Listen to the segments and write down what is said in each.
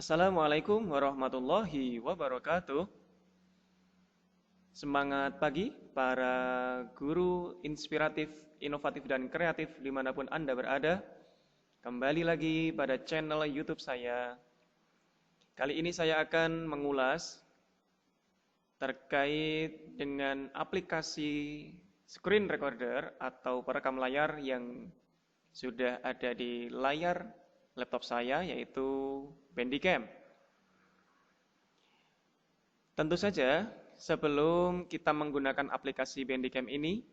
Assalamualaikum warahmatullahi wabarakatuh. Semangat pagi para guru inspiratif, inovatif, dan kreatif dimanapun Anda berada. Kembali lagi pada channel YouTube saya. Kali ini saya akan mengulas terkait dengan aplikasi screen recorder atau perekam layar yang sudah ada di layar laptop saya, yaitu Bandicam. Tentu saja, sebelum kita menggunakan aplikasi Bandicam ini,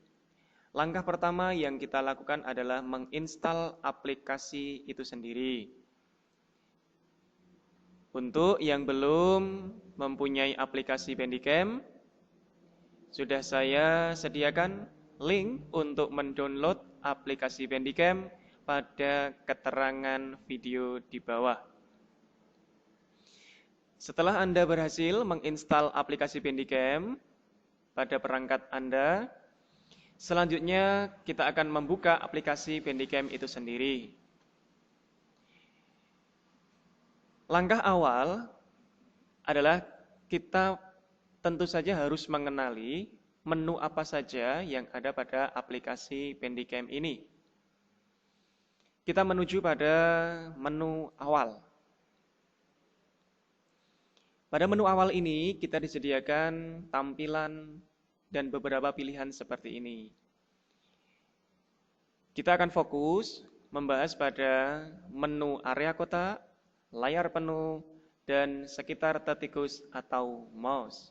langkah pertama yang kita lakukan adalah menginstal aplikasi itu sendiri. Untuk yang belum mempunyai aplikasi Bandicam, sudah saya sediakan link untuk mendownload aplikasi Bandicam pada keterangan video di bawah. Setelah Anda berhasil menginstal aplikasi Bandicam pada perangkat Anda, selanjutnya kita akan membuka aplikasi Bandicam itu sendiri. Langkah awal adalah kita tentu saja harus mengenali menu apa saja yang ada pada aplikasi Bandicam ini. Kita menuju pada menu awal. Pada menu awal ini kita disediakan tampilan dan beberapa pilihan seperti ini. Kita akan fokus membahas pada menu area kotak, layar penuh, dan sekitar tikus atau mouse.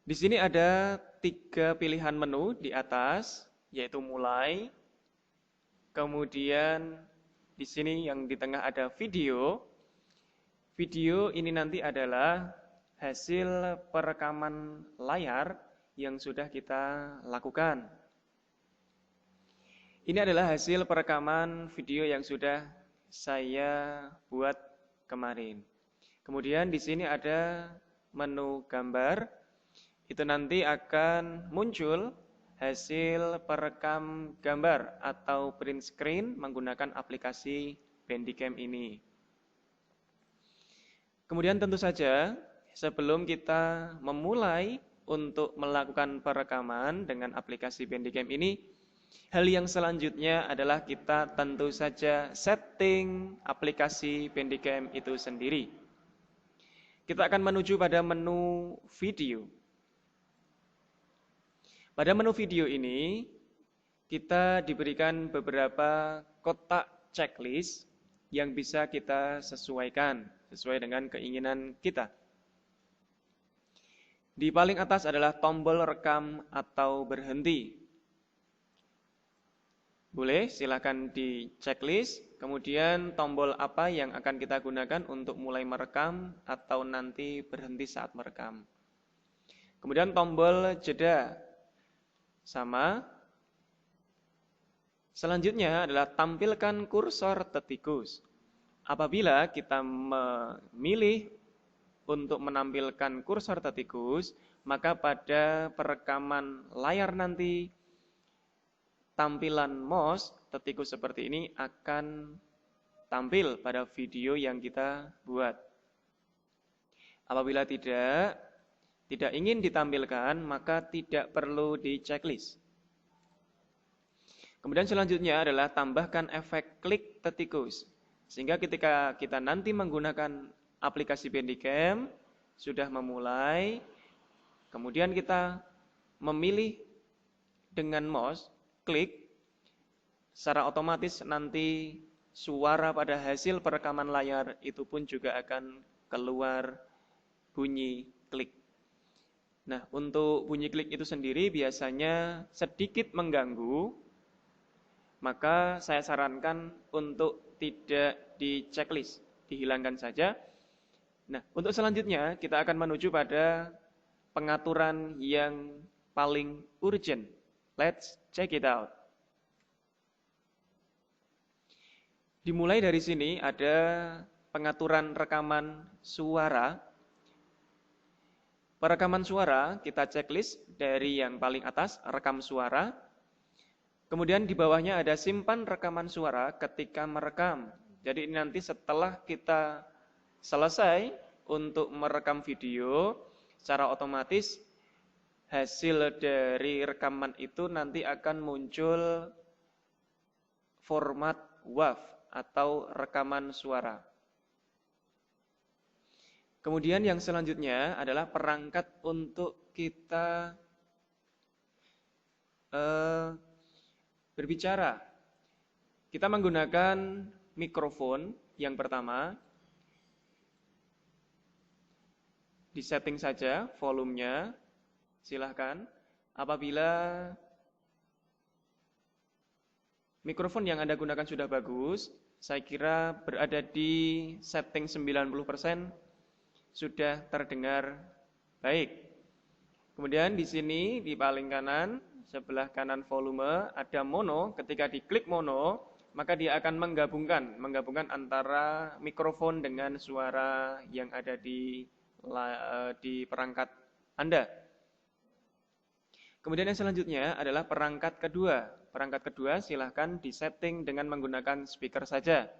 Di sini ada 3 pilihan menu di atas, yaitu mulai, kemudian di sini yang di tengah ada video. Video ini nanti adalah hasil perekaman layar yang sudah kita lakukan. Ini adalah hasil perekaman video yang sudah saya buat kemarin. Kemudian di sini ada menu gambar. Itu nanti akan muncul hasil perekam gambar atau print screen menggunakan aplikasi Bandicam ini. Kemudian tentu saja sebelum kita memulai untuk melakukan perekaman dengan aplikasi Bandicam ini, hal yang selanjutnya adalah kita tentu saja setting aplikasi Bandicam itu sendiri. Kita akan menuju pada menu video. Pada menu video ini, kita diberikan beberapa kotak checklist yang bisa kita sesuaikan sesuai dengan keinginan kita. Di paling atas adalah tombol rekam atau berhenti. Boleh, silakan di checklist. Kemudian tombol apa yang akan kita gunakan untuk mulai merekam atau nanti berhenti saat merekam. Kemudian tombol jeda. Sama. Selanjutnya adalah tampilkan kursor tikus. Apabila kita memilih untuk menampilkan kursor tikus, maka pada perekaman layar nanti tampilan mouse tikus seperti ini akan tampil pada video yang kita buat. Apabila tidak ingin ditampilkan, maka tidak perlu di checklist. Kemudian selanjutnya adalah tambahkan efek klik tikus. Sehingga ketika kita nanti menggunakan aplikasi Bandicam, sudah memulai, kemudian kita memilih dengan mouse, klik, secara otomatis nanti suara pada hasil perekaman layar itu pun juga akan keluar bunyi klik. Nah, untuk bunyi klik itu sendiri biasanya sedikit mengganggu, maka saya sarankan untuk tidak di checklist, dihilangkan saja. Nah, untuk selanjutnya kita akan menuju pada pengaturan yang paling urgent. Let's check it out. Dimulai dari sini ada pengaturan rekaman suara. Perekaman suara kita checklist dari yang paling atas, rekam suara. Kemudian di bawahnya ada simpan rekaman suara ketika merekam. Jadi ini nanti setelah kita selesai untuk merekam video, secara otomatis hasil dari rekaman itu nanti akan muncul format WAV atau rekaman suara. Kemudian yang selanjutnya adalah perangkat untuk kita berbicara. Kita menggunakan mikrofon yang pertama. Disetting saja volumenya, silahkan. Apabila mikrofon yang Anda gunakan sudah bagus, saya kira berada di setting 90% sudah terdengar baik. Kemudian di sini di paling kanan, sebelah kanan volume ada mono. Ketika diklik mono, maka dia akan menggabungkan antara mikrofon dengan suara yang ada di perangkat Anda. Kemudian yang selanjutnya adalah perangkat kedua. Perangkat kedua silahkan disetting dengan menggunakan speaker saja.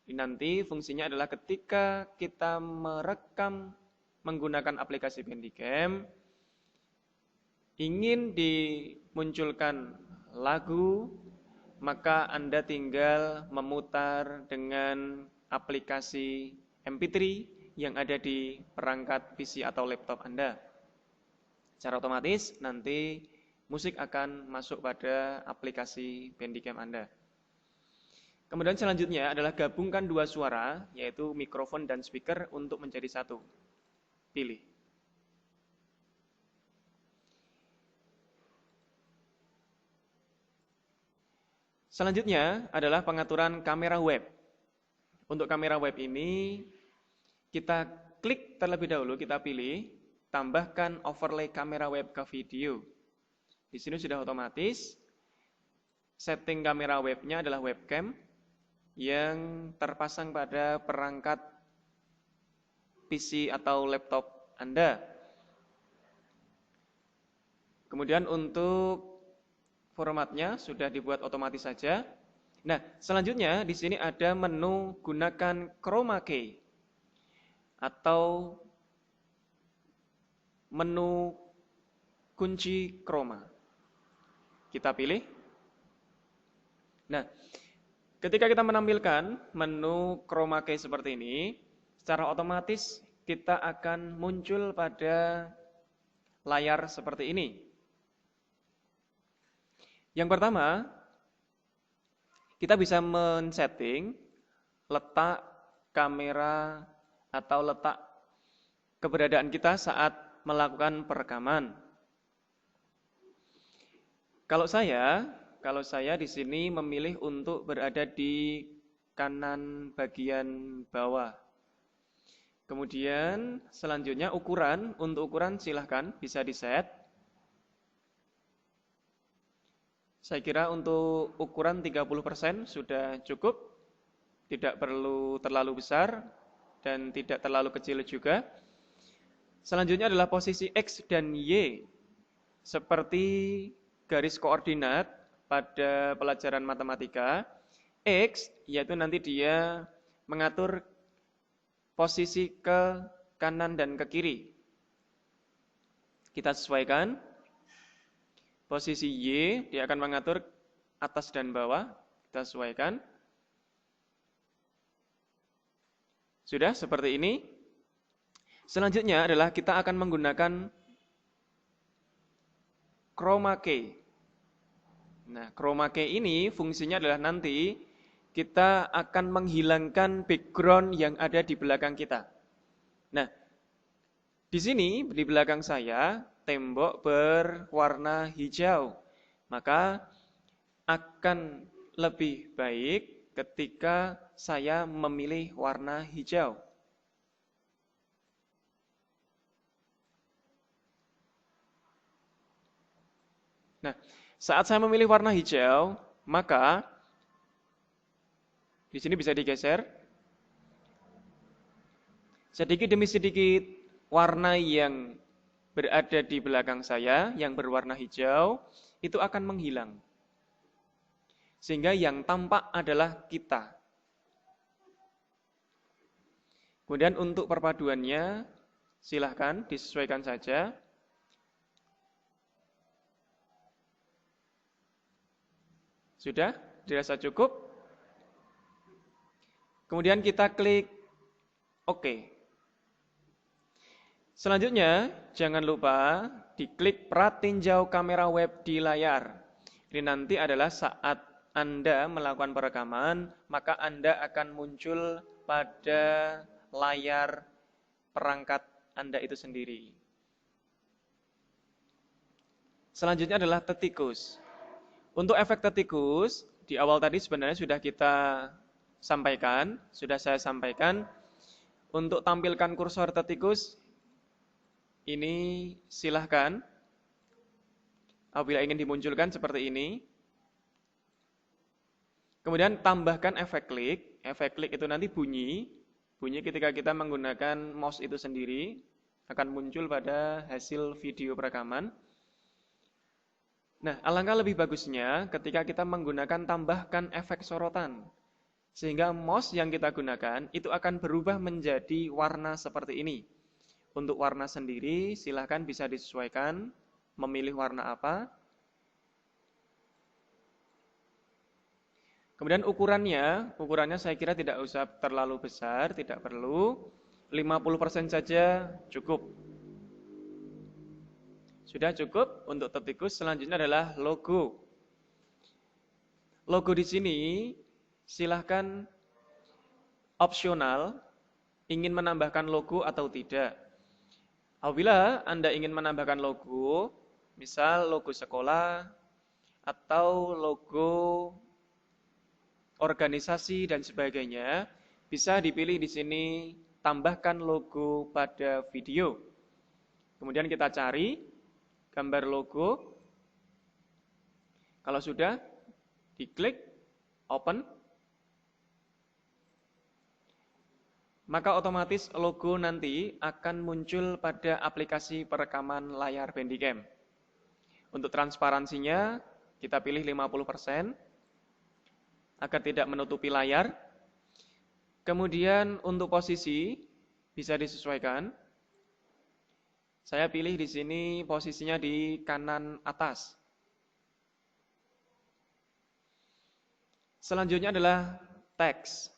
Ini nanti fungsinya adalah ketika kita merekam menggunakan aplikasi Bandicam, ingin dimunculkan lagu, maka Anda tinggal memutar dengan aplikasi MP3 yang ada di perangkat PC atau laptop Anda. Secara otomatis nanti musik akan masuk pada aplikasi Bandicam Anda. Kemudian selanjutnya adalah gabungkan dua suara, yaitu mikrofon dan speaker untuk menjadi satu. Pilih. Selanjutnya adalah pengaturan kamera web. Untuk kamera web ini, kita klik terlebih dahulu, kita pilih, tambahkan overlay kamera web ke video. Di sini sudah otomatis, setting kamera webnya adalah webcam yang terpasang pada perangkat PC atau laptop Anda. Kemudian untuk formatnya sudah dibuat otomatis saja. Nah, selanjutnya di sini ada menu gunakan chroma key atau menu kunci chroma. Kita pilih. Nah, ketika kita menampilkan menu chroma key seperti ini, secara otomatis kita akan muncul pada layar seperti ini. Yang pertama, kita bisa men-setting letak kamera atau letak keberadaan kita saat melakukan perekaman. Kalau saya di sini memilih untuk berada di kanan bagian bawah. Kemudian selanjutnya untuk ukuran silahkan bisa di-set. Saya kira untuk ukuran 30% sudah cukup, tidak perlu terlalu besar dan tidak terlalu kecil juga. Selanjutnya adalah posisi X dan Y, seperti garis koordinat pada pelajaran matematika. X, yaitu nanti dia mengatur posisi ke kanan dan ke kiri. Kita sesuaikan. Posisi Y, dia akan mengatur atas dan bawah. Kita sesuaikan. Sudah seperti ini. Selanjutnya adalah kita akan menggunakan chroma key. Nah, chroma key ini fungsinya adalah nanti kita akan menghilangkan background yang ada di belakang kita. Nah, di sini di belakang saya tembok berwarna hijau. Maka akan lebih baik ketika saya memilih warna hijau. Nah, saat saya memilih warna hijau, maka di sini bisa digeser. Sedikit demi sedikit warna yang berada di belakang saya, yang berwarna hijau, itu akan menghilang. Sehingga yang tampak adalah kita. Kemudian untuk perpaduannya silahkan disesuaikan saja. Sudah? Dirasa cukup? Kemudian kita klik OK. Selanjutnya, jangan lupa diklik pratinjau kamera web di layar. Ini nanti adalah saat Anda melakukan perekaman, maka Anda akan muncul pada layar perangkat Anda itu sendiri. Selanjutnya adalah tetikus. Untuk efek tetikus, di awal tadi sebenarnya sudah kita sampaikan, sudah saya sampaikan. Untuk tampilkan kursor tetikus, ini silahkan. Apabila ingin dimunculkan seperti ini. Kemudian tambahkan efek klik. Efek klik itu nanti bunyi. Bunyi ketika kita menggunakan mouse itu sendiri, akan muncul pada hasil video perekaman. Nah, alangkah lebih bagusnya ketika kita menggunakan tambahkan efek sorotan. Sehingga mouse yang kita gunakan itu akan berubah menjadi warna seperti ini. Untuk warna sendiri silahkan bisa disesuaikan, memilih warna apa. Kemudian ukurannya saya kira tidak usah terlalu besar, tidak perlu. 50% saja cukup. Sudah cukup untuk tetikus. Selanjutnya adalah logo. Logo di sini silahkan opsional, ingin menambahkan logo atau tidak. Apabila Anda ingin menambahkan logo, misal logo sekolah atau logo organisasi dan sebagainya, bisa dipilih di sini tambahkan logo pada video. Kemudian kita cari gambar logo. Kalau sudah, diklik open. Maka otomatis logo nanti akan muncul pada aplikasi perekaman layar Handycam. Untuk transparansinya, kita pilih 50% agar tidak menutupi layar. Kemudian untuk posisi bisa disesuaikan. Saya pilih di sini posisinya di kanan atas. Selanjutnya adalah teks.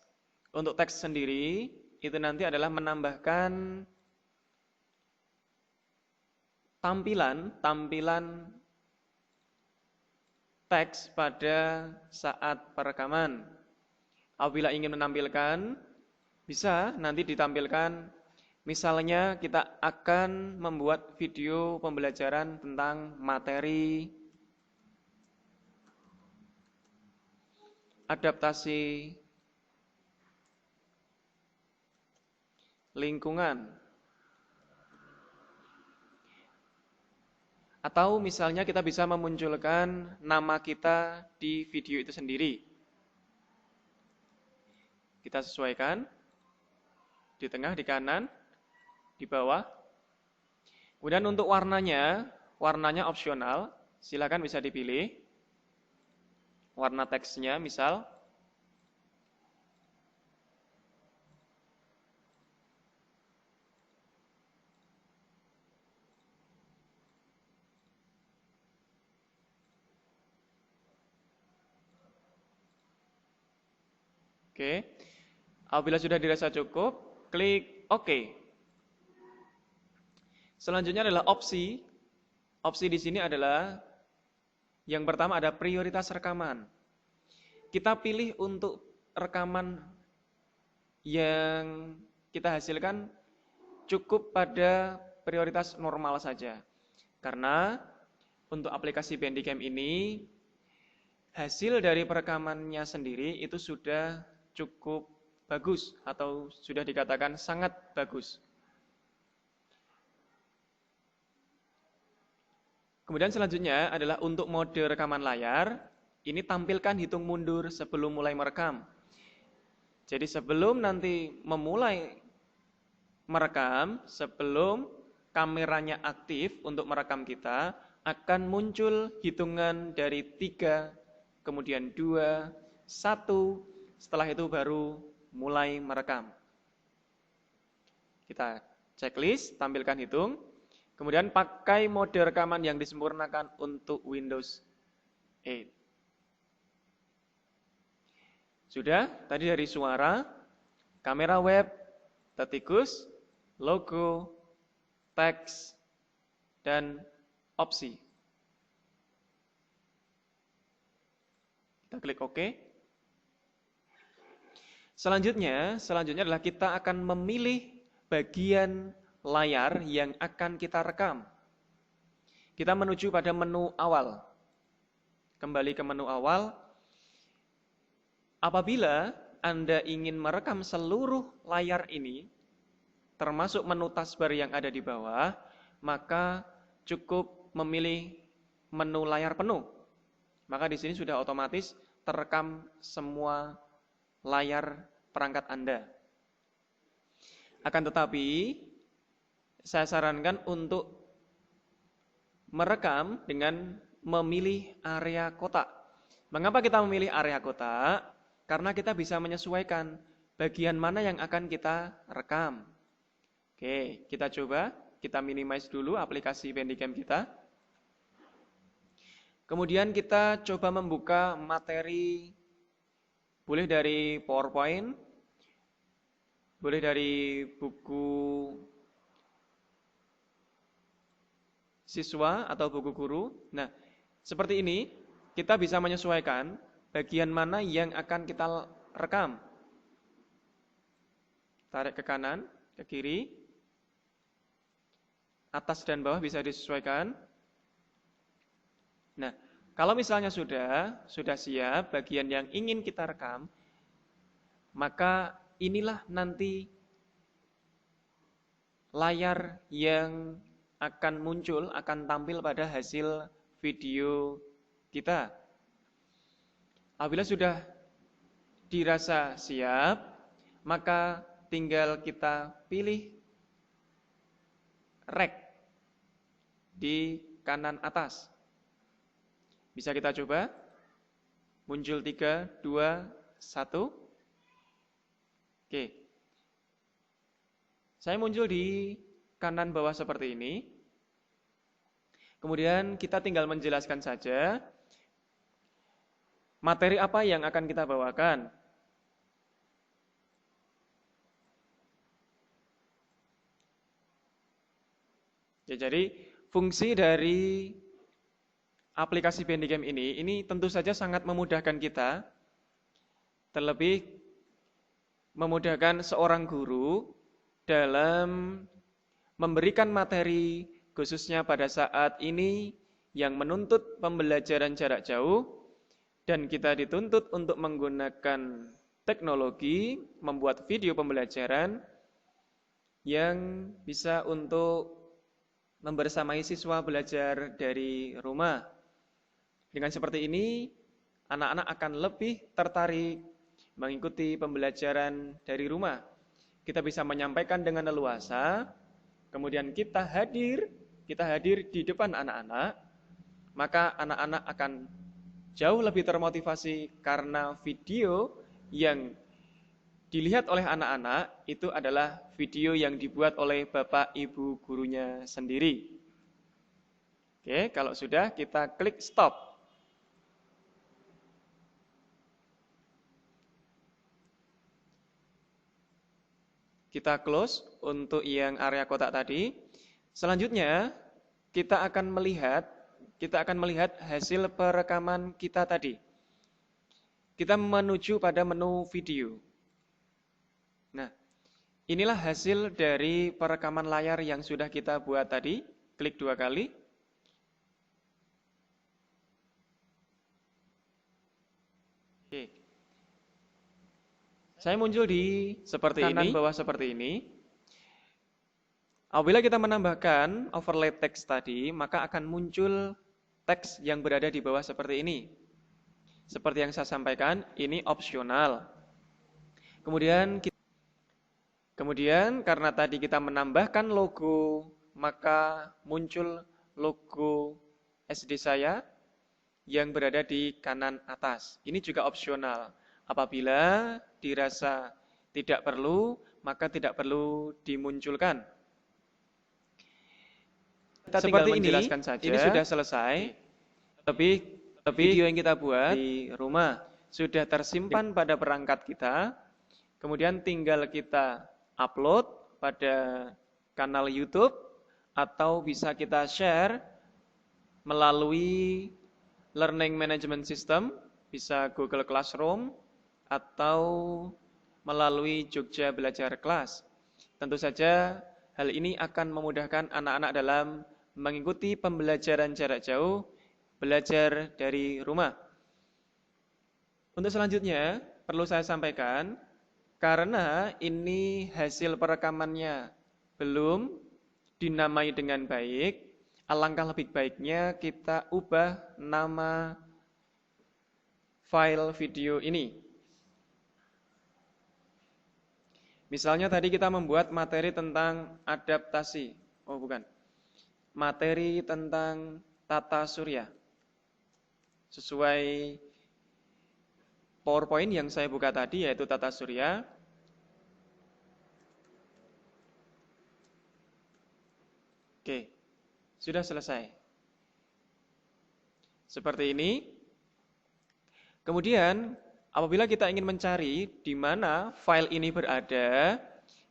Untuk teks sendiri, itu nanti adalah menambahkan tampilan teks pada saat perekaman. Apabila ingin menampilkan, bisa nanti ditampilkan. Misalnya kita akan membuat video pembelajaran tentang materi adaptasi lingkungan. Atau misalnya kita bisa memunculkan nama kita di video itu sendiri. Kita sesuaikan di tengah, di kanan, di bawah. Kemudian untuk warnanya opsional, silakan bisa dipilih. Warna teksnya misal. Oke. Apabila sudah dirasa cukup, klik OK. Selanjutnya adalah opsi. Opsi di sini adalah yang pertama ada prioritas rekaman. Kita pilih untuk rekaman yang kita hasilkan cukup pada prioritas normal saja. Karena untuk aplikasi Handycam ini hasil dari perekamannya sendiri itu sudah cukup bagus atau sudah dikatakan sangat bagus. Kemudian selanjutnya adalah untuk mode rekaman layar, ini tampilkan hitung mundur sebelum mulai merekam. Jadi sebelum nanti memulai merekam, sebelum kameranya aktif untuk merekam kita, akan muncul hitungan dari 3, kemudian 2, 1, setelah itu baru mulai merekam. Kita checklist, tampilkan hitung. Kemudian pakai mode rekaman yang disempurnakan untuk Windows 8. Sudah, tadi dari suara, kamera web, statikus, logo, teks, dan opsi. Kita klik OK. Selanjutnya adalah kita akan memilih bagian layar yang akan kita rekam. Kita menuju pada menu awal. Kembali ke menu awal. Apabila Anda ingin merekam seluruh layar ini, termasuk menu taskbar yang ada di bawah, maka cukup memilih menu layar penuh. Maka di sini sudah otomatis terekam semua layar perangkat Anda. Akan tetapi, saya sarankan untuk merekam dengan memilih area kotak. Mengapa kita memilih area kotak? Karena kita bisa menyesuaikan bagian mana yang akan kita rekam. Oke, kita coba. Kita minimize dulu aplikasi Bandicam kita. Kemudian kita coba membuka materi, boleh dari PowerPoint, boleh dari buku siswa atau buku guru. Nah, seperti ini kita bisa menyesuaikan bagian mana yang akan kita rekam. Tarik ke kanan, ke kiri, atas dan bawah bisa disesuaikan. Nah, kalau misalnya sudah siap bagian yang ingin kita rekam, maka inilah nanti layar yang akan muncul, akan tampil pada hasil video kita. Apabila sudah dirasa siap, maka tinggal kita pilih rek di kanan atas. Bisa kita coba. Muncul 3, 2, 1. Oke. Saya muncul di kanan bawah seperti ini. Kemudian kita tinggal menjelaskan saja materi apa yang akan kita bawakan. Ya, jadi fungsi dari aplikasi Bandicam ini tentu saja sangat memudahkan kita, terlebih memudahkan seorang guru dalam memberikan materi khususnya pada saat ini yang menuntut pembelajaran jarak jauh dan kita dituntut untuk menggunakan teknologi membuat video pembelajaran yang bisa untuk membersamai siswa belajar dari rumah. Dengan seperti ini, anak-anak akan lebih tertarik mengikuti pembelajaran dari rumah. Kita bisa menyampaikan dengan leluasa, kemudian kita hadir di depan anak-anak, maka anak-anak akan jauh lebih termotivasi karena video yang dilihat oleh anak-anak itu adalah video yang dibuat oleh Bapak Ibu gurunya sendiri. Oke, kalau sudah kita klik stop. Kita close untuk yang area kotak tadi. Selanjutnya kita akan melihat hasil perekaman kita tadi. Kita menuju pada menu video. Nah, inilah hasil dari perekaman layar yang sudah kita buat tadi. Klik 2 kali. Oke. Saya muncul di kanan bawah seperti ini. Apabila kita menambahkan overlay teks tadi, maka akan muncul teks yang berada di bawah seperti ini. Seperti yang saya sampaikan, ini opsional. Kemudian karena tadi kita menambahkan logo, maka muncul logo SD saya yang berada di kanan atas. Ini juga opsional. Apabila dirasa tidak perlu, maka tidak perlu dimunculkan. Kita tinggal menjelaskan saja. Ini sudah selesai. Tapi video yang kita buat di rumah sudah tersimpan pada perangkat kita. Kemudian tinggal kita upload pada kanal YouTube atau bisa kita share melalui Learning Management System, bisa Google Classroom atau melalui Jogja Belajar Kelas. Tentu saja hal ini akan memudahkan anak-anak dalam mengikuti pembelajaran jarak jauh, belajar dari rumah. Untuk selanjutnya, perlu saya sampaikan, karena ini hasil perekamannya belum dinamai dengan baik, alangkah lebih baiknya kita ubah nama file video ini. Misalnya tadi kita membuat materi tentang adaptasi. Oh bukan. Materi tentang tata surya. Sesuai PowerPoint yang saya buka tadi, yaitu tata surya. Oke, sudah selesai. Seperti ini. Kemudian, apabila kita ingin mencari di mana file ini berada,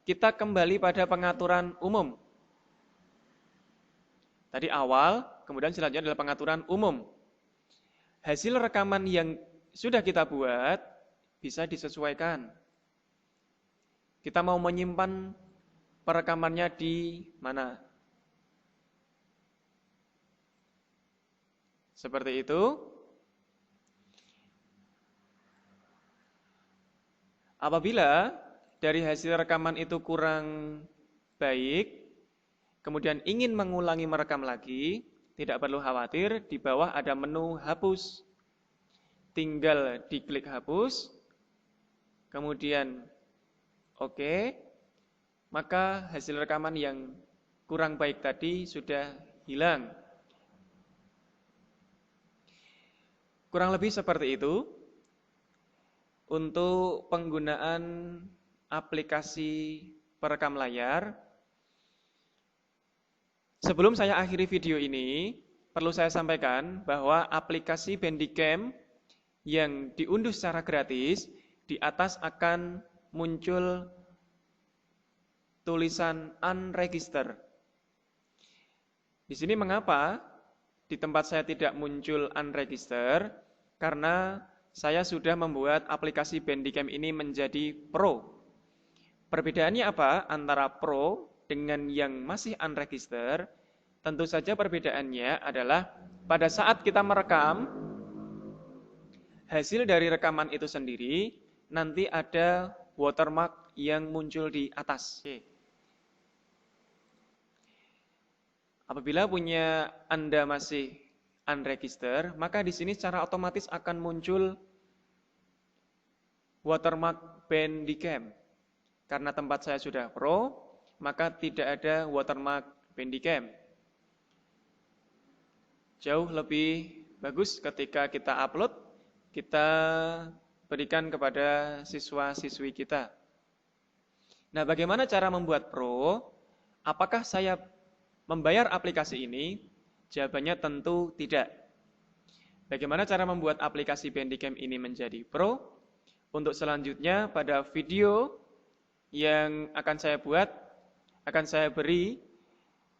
kita kembali pada pengaturan umum. Tadi awal, kemudian selanjutnya adalah pengaturan umum. Hasil rekaman yang sudah kita buat bisa disesuaikan. Kita mau menyimpan perekamannya di mana? Seperti itu. Apabila dari hasil rekaman itu kurang baik, kemudian ingin mengulangi merekam lagi, tidak perlu khawatir, di bawah ada menu hapus. Tinggal diklik hapus, kemudian oke, maka hasil rekaman yang kurang baik tadi sudah hilang. Kurang lebih seperti itu untuk penggunaan aplikasi perekam layar. Sebelum saya akhiri video ini, perlu saya sampaikan bahwa aplikasi Bandicam yang diunduh secara gratis, di atas akan muncul tulisan unregister. Di sini mengapa di tempat saya tidak muncul unregister? Karena saya sudah membuat aplikasi Bandicam ini menjadi Pro. Perbedaannya apa antara Pro dengan yang masih unregister? Tentu saja perbedaannya adalah pada saat kita merekam, hasil dari rekaman itu sendiri nanti ada watermark yang muncul di atas. Apabila punya Anda masih unregister, maka di sini secara otomatis akan muncul watermark Bandicam. Karena tempat saya sudah Pro, maka tidak ada watermark Bandicam. Jauh lebih bagus ketika kita upload, kita berikan kepada siswa-siswi kita. Nah, bagaimana cara membuat Pro? Apakah saya membayar aplikasi ini? Jawabannya tentu tidak. Bagaimana cara membuat aplikasi Bandicam ini menjadi Pro? Untuk selanjutnya pada video yang akan saya buat, akan saya beri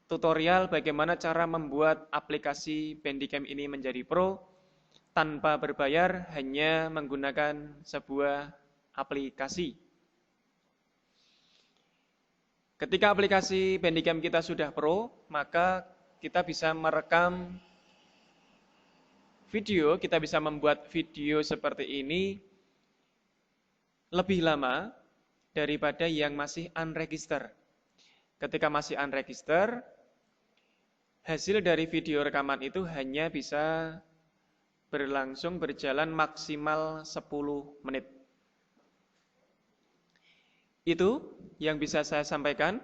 tutorial bagaimana cara membuat aplikasi Bandicam ini menjadi Pro tanpa berbayar, hanya menggunakan sebuah aplikasi. Ketika aplikasi Bandicam kita sudah Pro, maka kita bisa merekam video, kita bisa membuat video seperti ini lebih lama daripada yang masih unregister. Ketika masih unregister, hasil dari video rekaman itu hanya bisa berjalan maksimal 10 menit. Itu yang bisa saya sampaikan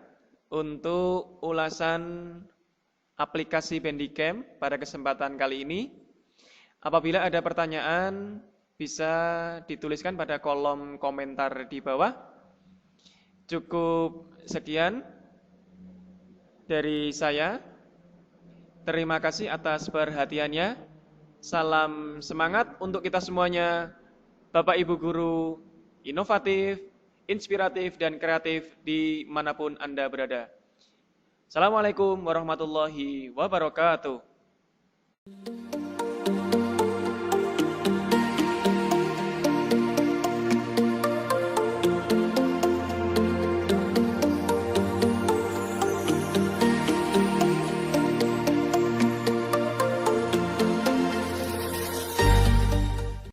untuk ulasan aplikasi Bandicam pada kesempatan kali ini. Apabila ada pertanyaan, bisa dituliskan pada kolom komentar di bawah. Cukup sekian dari saya. Terima kasih atas perhatiannya. Salam semangat untuk kita semuanya. Bapak Ibu guru inovatif, inspiratif, dan kreatif dimanapun Anda berada. Assalamualaikum warahmatullahi wabarakatuh.